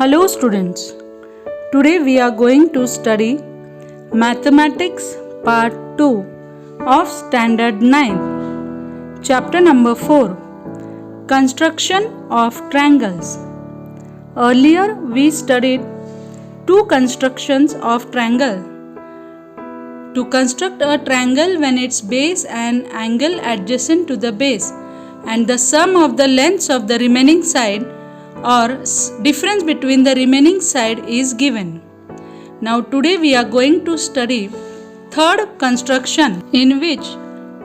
Hello students, today we are going to study Mathematics Part 2 of Standard 9, Chapter number 4, Construction of Triangles. Earlier we studied two constructions of triangle. To construct a triangle when its base and angle adjacent to the base and the sum of the lengths of the remaining side or difference between the remaining side is given. Now today we are going to study third construction, in which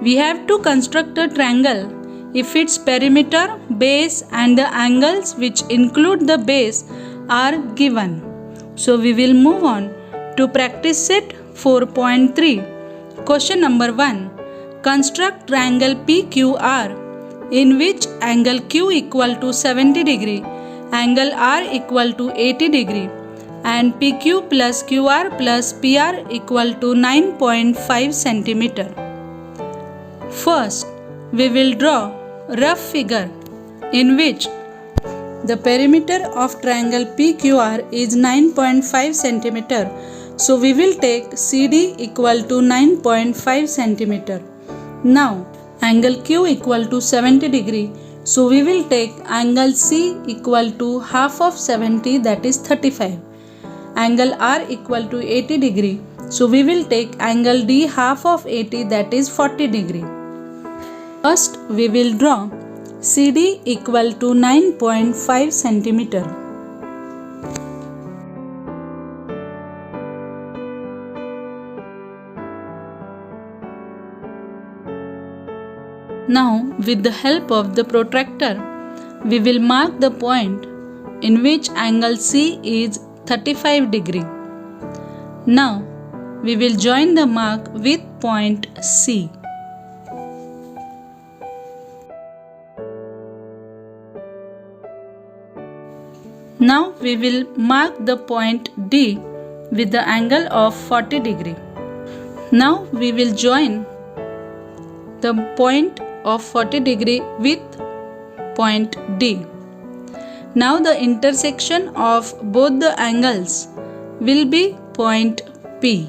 we have to construct a triangle if its perimeter, base and the angles which include the base are given. So we will move on to practice set 4.3. Question number 1. Construct triangle PQR in which angle Q equal to 70 degree, angle R equal to 80 degree and PQ plus QR plus PR equal to 9.5 centimeter. First, we will draw rough figure in which the perimeter of triangle PQR is 9.5 centimeter. So we will take CD equal to 9.5 centimeter. Now, angle Q equal to 70 degree. So we will take angle C equal to half of 70, that is 35. Angle R equal to 80 degree. So we will take angle D half of 80, that is 40 degree. First we will draw CD equal to 9.5 centimeter. Now, with the help of the protractor, we will mark the point in which angle C is 35 degree. Now, we will join the mark with point C. Now, we will mark the point D with the angle of 40 degree. Now, we will join the point of 40 degree with point D. Now the intersection of both the angles will be point P.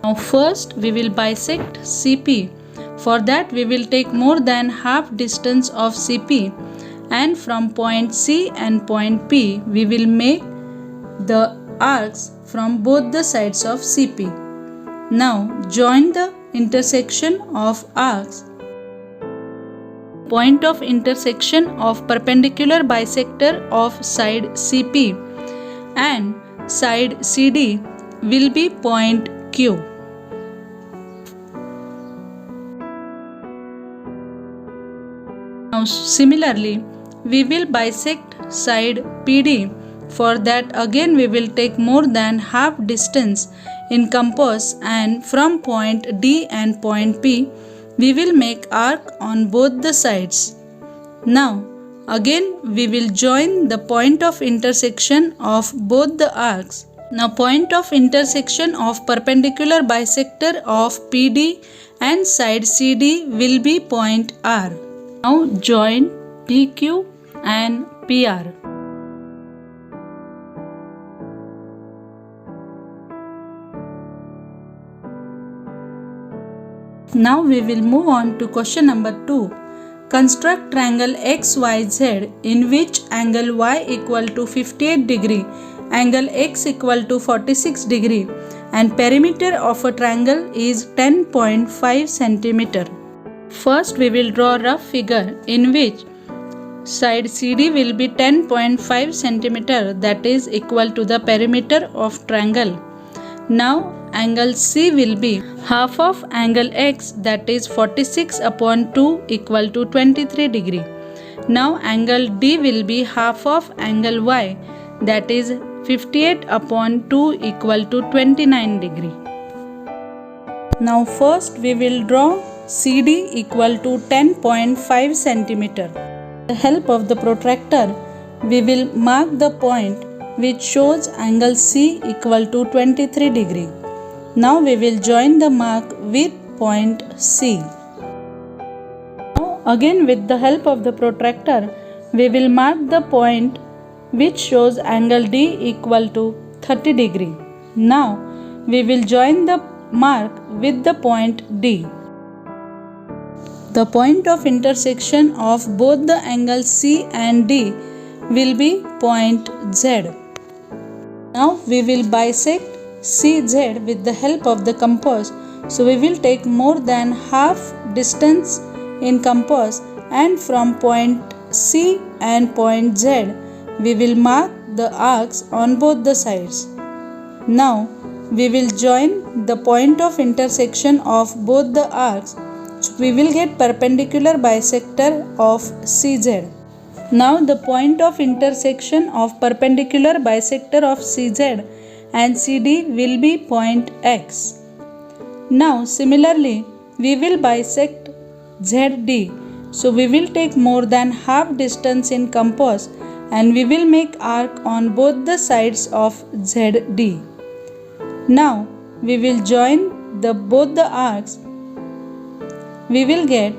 Now first we will bisect CP. For that we will take more than half distance of CP, and from point C and point P we will make the arcs from both the sides of CP. Now join the intersection of arcs. Point of intersection of perpendicular bisector of side CP and side CD will be point Q. Now similarly, we will bisect side PD. For that again we will take more than half distance in compass, and from point D and point P we will make arc on both the sides. Now again we will join the point of intersection of both the arcs. Now point of intersection of perpendicular bisector of PD and side CD will be point R. Now join PQ and PR. Now we will move on to question number 2. Construct triangle XYZ in which angle Y equal to 58 degree, angle X equal to 46 degree and perimeter of a triangle is 10.5 centimeter. First we will draw a rough figure in which side CD will be 10.5 centimeter, that is equal to the perimeter of triangle. Now angle C will be half of angle X, that is 46 upon 2 equal to 23 degree. Now angle D will be half of angle Y, that is 58 upon 2 equal to 29 degree. Now first we will draw CD equal to 10.5 centimeter. With the help of the protractor, we will mark the point which shows angle C equal to 23 degree. Now we will join the mark with point C. Now again with the help of the protractor, we will mark the point which shows angle D equal to 30 degree. Now we will join the mark with the point D. The point of intersection of both the angles C and D will be point Z. Now we will bisect CZ with the help of the compass. So we will take more than half distance in compass, and from point C and point Z we will mark the arcs on both the sides. Now we will join the point of intersection of both the arcs. So we will get perpendicular bisector of CZ. Now the point of intersection of perpendicular bisector of CZ and CD will be point X. Now similarly we will bisect ZD. So we will take more than half distance in compass and we will make arc on both the sides of ZD. Now we will join both the arcs. We will get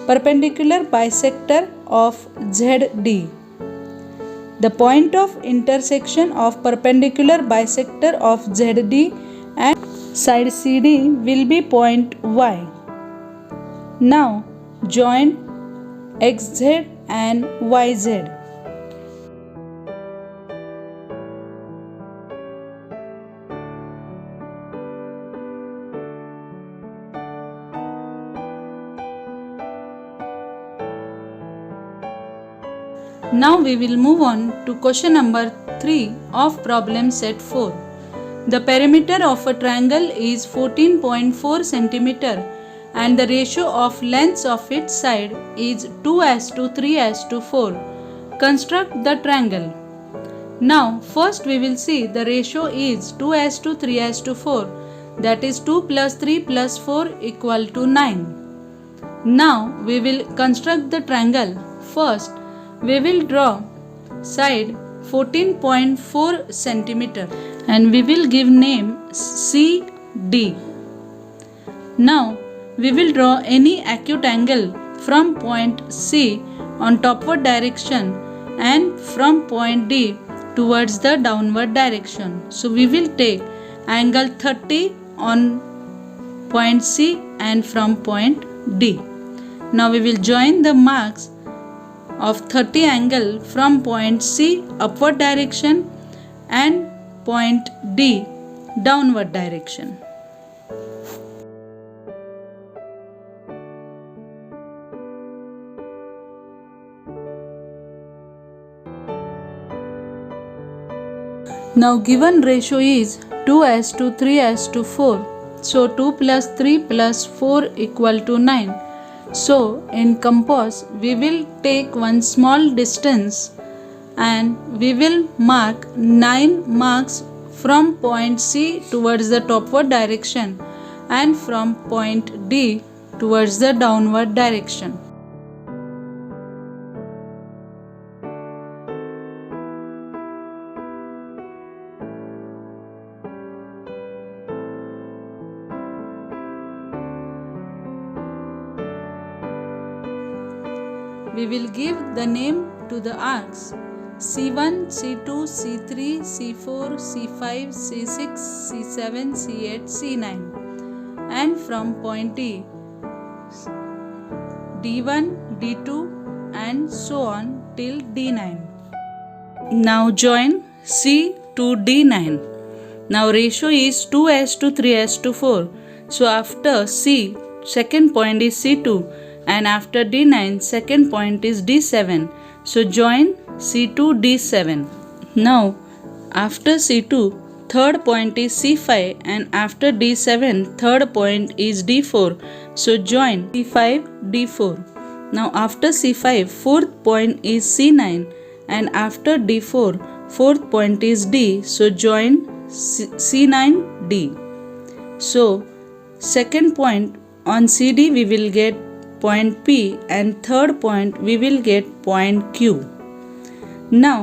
perpendicular bisector of ZD. The point of intersection of perpendicular bisector of ZD and side CD will be point Y. Now join XZ and YZ. Now we will move on to question number 3 of problem set 4. The perimeter of a triangle is 14.4 cm and the ratio of lengths of its side is 2:3:4. Construct the triangle. Now first we will see the ratio is 2:3:4, that is 2 plus 3 plus 4 equal to 9. Now we will construct the triangle. First we will draw side 14.4 cm and we will give name CD. Now we will draw any acute angle from point C on topward direction and from point D towards the downward direction. So we will take angle 30 on point C and from point D. Now we will join the marks of 30 angle from point C upward direction and point D downward direction. Now given ratio is 2:3:4. So 2 plus 3 plus 4 equal to 9. So in compass we will take one small distance and we will mark 9 marks from point C towards the topward direction and from point D towards the downward direction. We will give the name to the arcs C1, C2, C3, C4, C5, C6, C7, C8, C9 and from point D, D1, D2 and so on till D9. Now join C to D9. Now ratio is 2:3:4. So after C, second point is C2 and after D9 second point is D7. So join C2 D7. Now after C2 third point is C5 and after D7 third point is D4. So join C5 D4. Now after C5 fourth point is C9 and after D4 fourth point is D. So join C9 D. So second point on CD we will get point P and third point we will get point Q. Now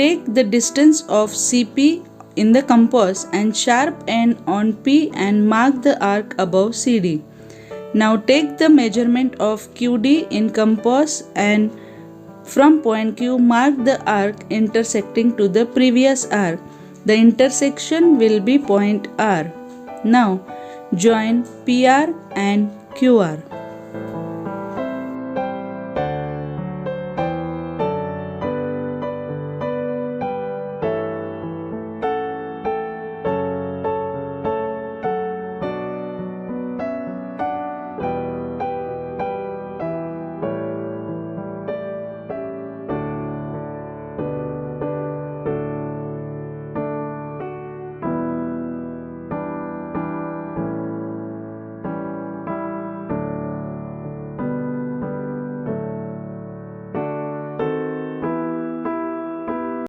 take the distance of CP in the compass and sharp end on P and mark the arc above CD. Now take the measurement of QD in compass and From point Q, mark the arc intersecting to the previous arc. The intersection will be point R. Now, join PR and QR.